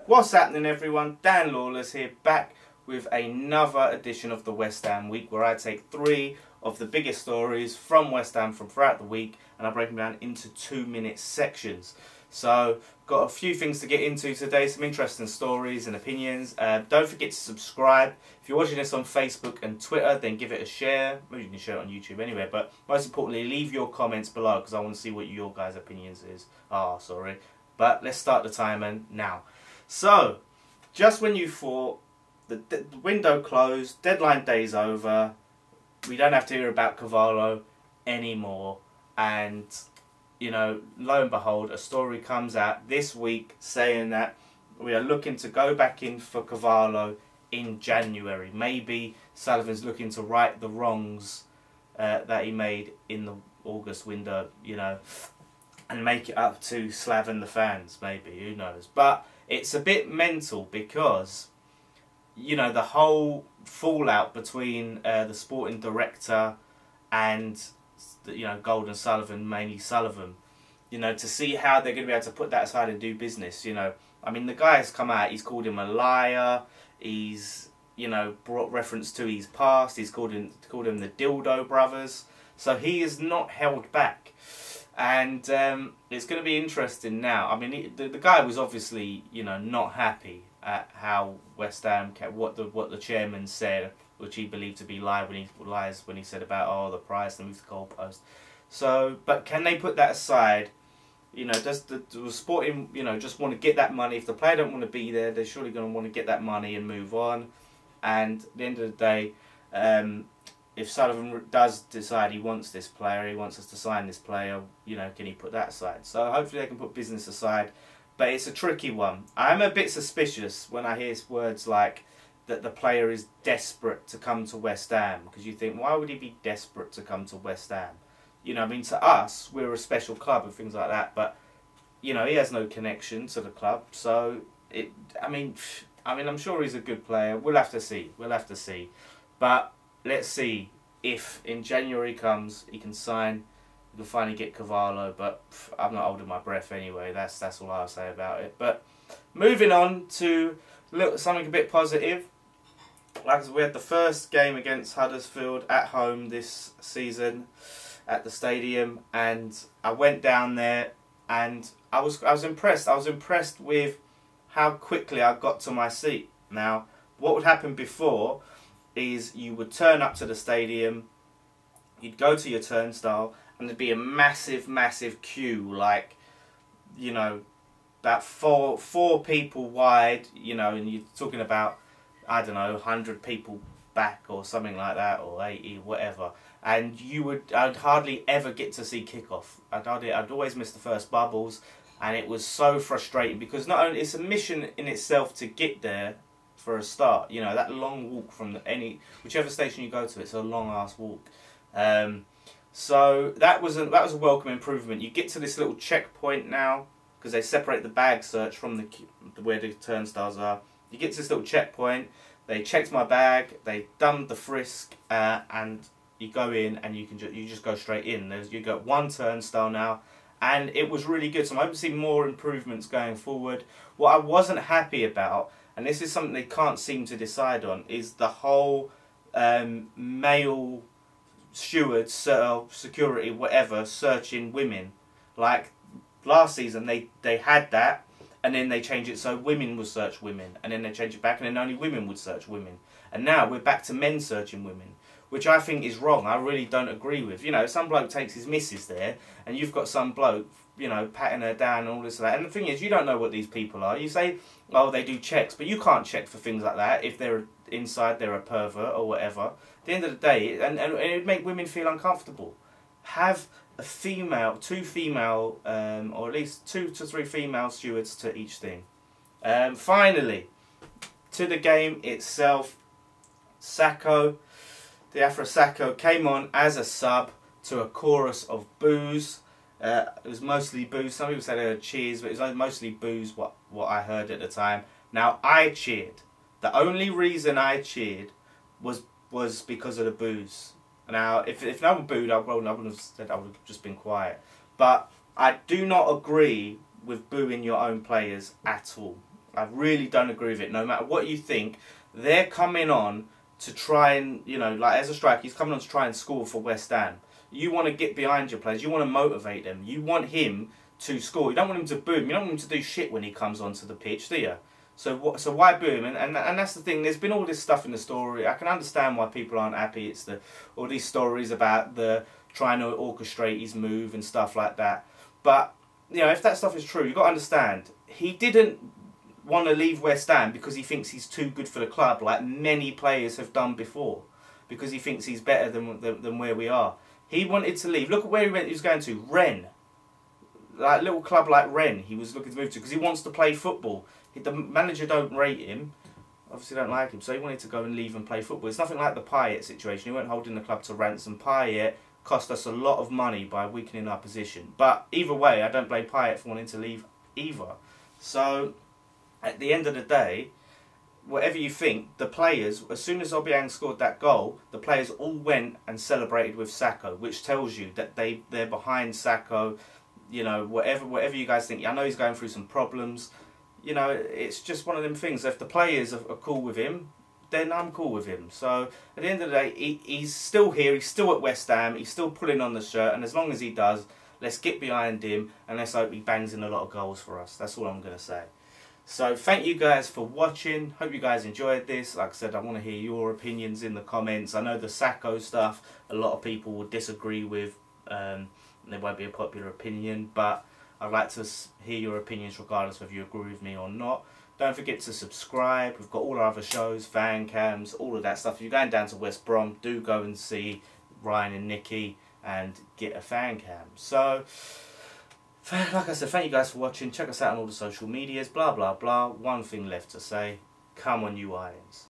What's happening, everyone? Dan Lawless here, back with another edition of the West Ham Week, where I take 3 of the biggest stories from West Ham from throughout the week and I break them down into 2-minute sections. So, got a few things to get into today, some interesting stories and opinions. Don't forget to subscribe. If you're watching this on Facebook and Twitter, then give it a share. Maybe you can share it on YouTube anyway, but most importantly, leave your comments below because I want to see what your guys' opinions are. But let's start the timer now. So, just when you thought the window closed, deadline day's over, we don't have to hear about Carvalho anymore, and you know, lo and behold, a story comes out this week saying that we are looking to go back in for Carvalho in January. Maybe Sullivan's looking to right the wrongs that he made in the August window, you know, and make it up to Slav and the fans, maybe, who knows. But it's a bit mental because, you know, the whole fallout between the sporting director and, you know, Golden Sullivan, mainly Sullivan, you know, to see how they're going to be able to put that aside and do business, you know. I mean, the guy has come out, he's called him a liar, he's, you know, brought reference to his past, he's called him the Dildo Brothers, so he is not held back. And it's going to be interesting now. I mean, the guy was obviously, you know, not happy at how West Ham kept what the chairman said, which he believed to be lies when he said about the price and move the goalpost. So, but can they put that aside? You know, does the sporting, you know, just want to get that money? If the player don't want to be there, they're surely going to want to get that money and move on. And at the end of the day, if Sullivan does decide he wants this player, he wants us to sign this player, you know, can he put that aside? So hopefully they can put business aside. But it's a tricky one. I'm a bit suspicious when I hear words like that the player is desperate to come to West Ham. Because you think, why would he be desperate to come to West Ham? You know, I mean, to us, we're a special club and things like that. But, you know, he has no connection to the club. So, I mean, I'm sure he's a good player. We'll have to see. We'll have to see. But let's see if in January comes, he can sign, we can finally get Carvalho, but I'm not holding my breath anyway. That's all I'll say about it. But moving on to something a bit positive. Like I said, we had the first game against Huddersfield at home this season at the stadium, and I went down there and I was impressed. I was impressed with how quickly I got to my seat. Now, what would happen before is you would turn up to the stadium, you'd go to your turnstile, and there'd be a massive queue, like, you know, about four people wide, you know, and you're talking about, I don't know, 100 people back or something like that, or 80, whatever. And I'd hardly ever get to see kickoff. I'd always miss the first bubbles, and it was so frustrating because not only it's a mission in itself to get there for a start, you know, that long walk from whichever station you go to, it's a long ass walk. So that was a welcome improvement. You get to this little checkpoint now because they separate the bag search from where the turnstiles are. You get to this little checkpoint. They checked my bag. They done the frisk, and you go in and you just go straight in. You got one turnstile now, and it was really good. So I'm hoping to see more improvements going forward. What I wasn't happy about, and this is something they can't seem to decide on, is the whole male stewards, security, whatever, searching women. Like last season, they had that, and then they changed it so women would search women, and then they changed it back, and then only women would search women. And now we're back to men searching women, which I think is wrong. I really don't agree with. You know, some bloke takes his missus there, and you've got some bloke, you know, patting her down and all this and that. And the thing is, you don't know what these people are. You say, oh, they do checks, but you can't check for things like that if they're inside, they're a pervert or whatever. At the end of the day, and it would make women feel uncomfortable. Have two female, or at least 2 to 3 female stewards to each thing. Finally, to the game itself, Sakho, the Afro Sakho, came on as a sub to a chorus of boos. It was mostly boos. Some people said they heard cheers, but it was mostly boos, what I heard at the time. Now, I cheered. The only reason I cheered was because of the boos. Now, if no one booed, I wouldn't have said, I would have just been quiet. But I do not agree with booing your own players at all. I really don't agree with it. No matter what you think, they're coming on to try and, you know, like as a striker, he's coming on to try and score for West Ham. You want to get behind your players. You want to motivate them. You want him to score. You don't want him to boo him. You don't want him to do shit when he comes onto the pitch, do you? So why boo him? And that's the thing. There's been all this stuff in the story. I can understand why people aren't happy. It's all these stories about the trying to orchestrate his move and stuff like that. But you know, if that stuff is true, you've got to understand he didn't want to leave West Ham because he thinks he's too good for the club, like many players have done before, because he thinks he's better than where we are. He wanted to leave. Look at where he was going to. Rennes. Like a little club like Rennes he was looking to move to because he wants to play football. The manager don't rate him. Obviously don't like him. So he wanted to go and leave and play football. It's nothing like the Payet situation. He weren't holding the club to ransom. Payet cost us a lot of money by weakening our position. But either way, I don't blame Payet for wanting to leave either. So at the end of the day, whatever you think, the players, as soon as Obiang scored that goal, the players all went and celebrated with Sakho, which tells you that they're behind Sakho. You know, whatever you guys think. I know he's going through some problems. You know, it's just one of them things. If the players are cool with him, then I'm cool with him. So at the end of the day, he's still here. He's still at West Ham. He's still pulling on the shirt. And as long as he does, let's get behind him and let's hope he bangs in a lot of goals for us. That's all I'm going to say. So thank you guys for watching. Hope you guys enjoyed this. Like I said, I want to hear your opinions in the comments. I know the Sakho stuff, a lot of people will disagree with. There won't be a popular opinion, but I'd like to hear your opinions regardless whether you agree with me or not. Don't forget to subscribe. We've got all our other shows, fan cams, all of that stuff. If you're going down to West Brom, do go and see Ryan and Nikki and get a fan cam. So, like I said, thank you guys for watching. Check us out on all the social medias, blah, blah, blah. One thing left to say, come on you Irons.